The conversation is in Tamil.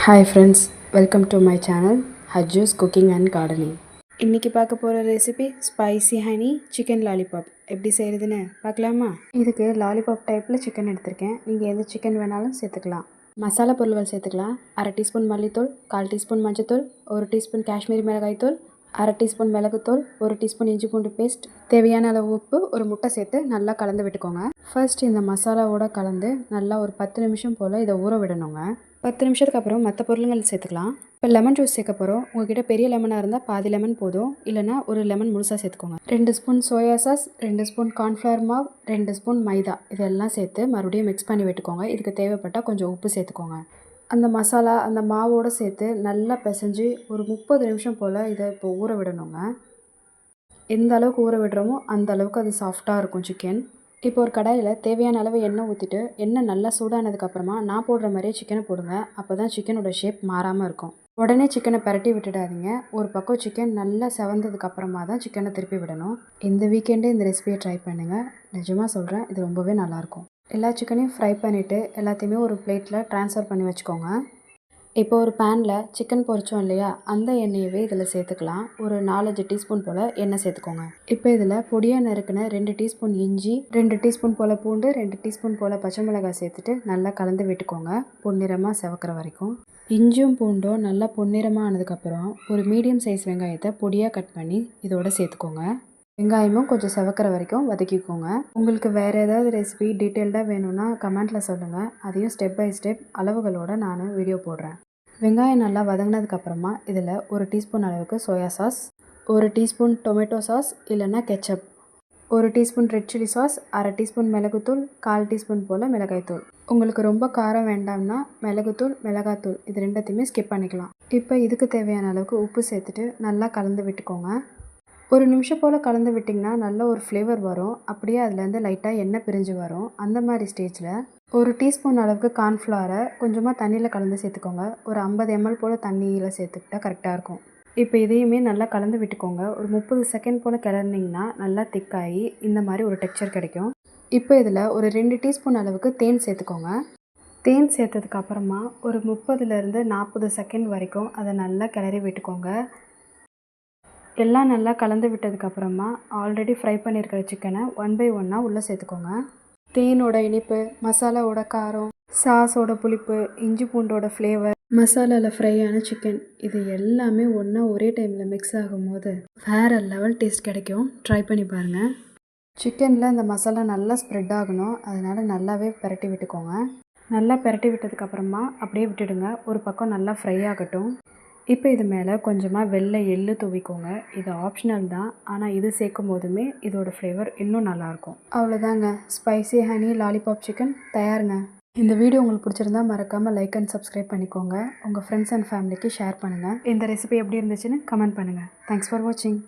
Hi friends, welcome to my channel Hajju's Cooking and Gardening. இன்னைக்கு பார்க்க போகிற recipe spicy honey chicken lollipop எப்படி செய்கிறதுன்னு பார்க்கலாமா? இதுக்கு லாலிபாப் டைப்பில் சிக்கன் எடுத்திருக்கேன். நீங்கள் எந்த சிக்கன் வேணாலும் சேர்த்துக்கலாம். மசாலா பொருள்கள் சேர்த்துக்கலாம். 1/2 டீஸ்பூன் மல்லித்தூள், 1/4 டீஸ்பூன் மஞ்சத்தூள், 1 டீஸ்பூன் காஷ்மீரி மிளகாய்த்தூள், 1/2 டீஸ்பூன் மிளகுத்தூள், 1 டீஸ்பூன் இஞ்சி பூண்டு பேஸ்ட், தேவையான அளவு உப்பு, ஒரு முட்டை சேர்த்து நல்லா கலந்து விட்டுக்கோங்க. ஃபர்ஸ்ட் இந்த மசாலாவோட கலந்து நல்லா ஒரு 10 நிமிஷம் போல் இதை ஊற விடணுங்க. 10 நிமிஷத்துக்கு அப்புறம் மற்ற பொருளுங்கள் சேர்த்துக்கலாம். இப்போ லெமன் ஜூஸ் சேர்க்க போகிறோம். உங்ககிட்ட பெரிய லெமனாக இருந்தால் பாதி லெமன் போதும், இல்லைனா ஒரு லெமன் முழுசாக சேர்த்துக்கோங்க. 2 spoon soya sauce, 2 spoon cornflour மாவு, 2 ஸ்பூன் மைதா இதெல்லாம் சேர்த்து மறுபடியும் மிக்ஸ் பண்ணி விட்டுக்கோங்க. இதுக்கு தேவைப்பட்டால் கொஞ்சம் உப்பு சேர்த்துக்கோங்க. அந்த மசாலா அந்த மாவோடு சேர்த்து நல்லா பிசைஞ்சு ஒரு 30 நிமிஷம் போல் இதை இப்போ ஊற விடணுங்க. எந்த அளவுக்கு ஊற விடுறோமோ அந்த அளவுக்கு அது சாஃப்டாக இருக்கும் சிக்கன். இப்போ ஒரு கடாயில் தேவையான அளவு எண்ணெய் ஊற்றிட்டு எண்ணெய் நல்லா சூடானதுக்கப்புறமா நான் போடுற மாதிரியே சிக்கனை போடுங்க. அப்போ தான் சிக்கனோட ஷேப் மாறாமல் இருக்கும். உடனே சிக்கனை பரட்டி விட்டுடாதீங்க. ஒரு பக்கம் சிக்கன் நல்லா செவந்ததுக்கப்புறமா தான் சிக்கனை திருப்பி விடணும். இந்த வீக்கெண்டே இந்த ரெசிபியை ட்ரை பண்ணுங்கள். நிஜமாக சொல்கிறேன், இது ரொம்பவே நல்லாயிருக்கும். எல்லா சிக்கனையும் ஃப்ரை பண்ணிவிட்டு எல்லாத்தையுமே ஒரு பிளேட்டில் ட்ரான்ஸ்ஃபர் பண்ணி வச்சுக்கோங்க. இப்போ ஒரு பேனில் சிக்கன் பொரிச்சோம் இல்லையா, அந்த எண்ணெயவே இதில் சேர்த்துக்கலாம். ஒரு 4-5 டீஸ்பூன் போல் எண்ணெய் சேர்த்துக்கோங்க. இப்போ இதில் பொடியாக நறுக்கின 2 டீஸ்பூன் இஞ்சி, 2 டீஸ்பூன் போல் பூண்டு, 2 டீஸ்பூன் போல் பச்சை மிளகாய் சேர்த்துட்டு நல்லா கலந்து விட்டுக்கோங்க. பொன்னிறமாக செவக்கிற வரைக்கும். இஞ்சியும் பூண்டும் நல்லா பொன்னிறமாக ஆனதுக்கப்புறம் ஒரு மீடியம் சைஸ் வெங்காயத்தை பொடியாக கட் பண்ணி இதோட சேர்த்துக்கோங்க. வெங்காயமும் கொஞ்சம் செவக்கிற வரைக்கும் வதக்கிக்கோங்க. உங்களுக்கு வேறு ஏதாவது ரெசிபி டீட்டெயில்டாக வேணும்னா கமெண்ட்டில் சொல்லுங்கள். அதையும் ஸ்டெப் பை ஸ்டெப் அளவுகளோடு நான் வீடியோ போடுறேன். வெங்காயம் நல்லா வதங்கினதுக்கப்புறமா இதில் 1 டீஸ்பூன் அளவுக்கு soya sauce, 1 teaspoon tomato sauce இல்லைன்னா ketchup, 1 teaspoon red chilli sauce, 1/2 teaspoon மிளகுத்தூள், 1/4 டீஸ்பூன் போல் மிளகாய்த்தூள். உங்களுக்கு ரொம்ப காரம் வேண்டாம்னா மிளகுத்தூள், மிளகாத்தூள் இது ரெண்டத்தையுமே ஸ்கிப் பண்ணிக்கலாம். இப்போ இதுக்கு தேவையான அளவுக்கு உப்பு சேர்த்துட்டு நல்லா கலந்து விட்டுக்கோங்க. ஒரு நிமிஷம் போல் கலந்து விட்டிங்கன்னா நல்ல ஒரு ஃப்ளேவர் வரும். அப்படியே அதுலேருந்து லைட்டாக எண்ணெய் பிரிஞ்சு வரும். அந்த மாதிரி ஸ்டேஜில் 1 டீஸ்பூன் அளவுக்கு கார்ன்ஃப்ளவரை கொஞ்சமாக தண்ணியில் கலந்து சேர்த்துக்கோங்க. ஒரு 50 ml போல் தண்ணியில் சேர்த்துக்கிட்டால் கரெக்டாக இருக்கும். இப்போ இதையுமே நல்லா கலந்து விட்டுக்கோங்க. ஒரு 30 செகண்ட் போல் கிளறினீங்கன்னா நல்லா திக்காகி இந்த மாதிரி ஒரு டெக்ஸ்சர் கிடைக்கும். இப்போ இதில் ஒரு 2 டீஸ்பூன் அளவுக்கு தேன் சேர்த்துக்கோங்க. தேன் சேர்த்ததுக்கப்புறமா ஒரு 30லேருந்து 40 செகண்ட் வரைக்கும் அதை நல்லா கிளறி விட்டுக்கோங்க. எல்லாம் நல்லா கலந்து விட்டதுக்கப்புறமா ஆல்ரெடி ஃப்ரை பண்ணியிருக்கிற சிக்கனை 1 by 1 உள்ளே சேர்த்துக்கோங்க. தேனோட இனிப்பு, மசாலாவோட காரம், சாஸோட புளிப்பு, இஞ்சி பூண்டோட ஃப்ளேவர், மசாலாவில் ஃப்ரை ஆன சிக்கன் இது எல்லாமே ஒன்றா ஒரே டைமில் மிக்ஸ் ஆகும்போது வேறு லெவல் டேஸ்ட் கிடைக்கும். ட்ரை பண்ணி பாருங்கள். சிக்கனில் இந்த மசாலா நல்லா ஸ்ப்ரெட் ஆகணும். அதனால் நல்லாவே பிரட்டி விட்டுக்கோங்க. நல்லா பிரட்டி விட்டதுக்கப்புறமா அப்படியே விட்டுடுங்க. ஒரு பக்கம் நல்லா ஃப்ரை ஆகட்டும். இப்போ இது மேலே கொஞ்சமாக வெள்ளை எள்ளு தூவிக்கோங்க. இது ஆப்ஷனல் தான், ஆனால் இது சேர்க்கும் போதுமே இதோட ஃப்ளேவர் இன்னும் நல்லாயிருக்கும். அவ்வளோதாங்க, ஸ்பைசி ஹனி லாலிபாப் சிக்கன் தயாருங்க. இந்த வீடியோ உங்களுக்கு பிடிச்சிருந்தா மறக்காமல் லைக் அண்ட் சப்ஸ்கிரைப் பண்ணிக்கோங்க. உங்கள் ஃப்ரெண்ட்ஸ் அண்ட் ஃபேமிலிக்கு ஷேர் பண்ணுங்கள். இந்த ரெசிபி எப்படி இருந்துச்சுன்னு கமெண்ட் பண்ணுங்கள். தேங்க்ஸ் ஃபார் வாட்சிங்.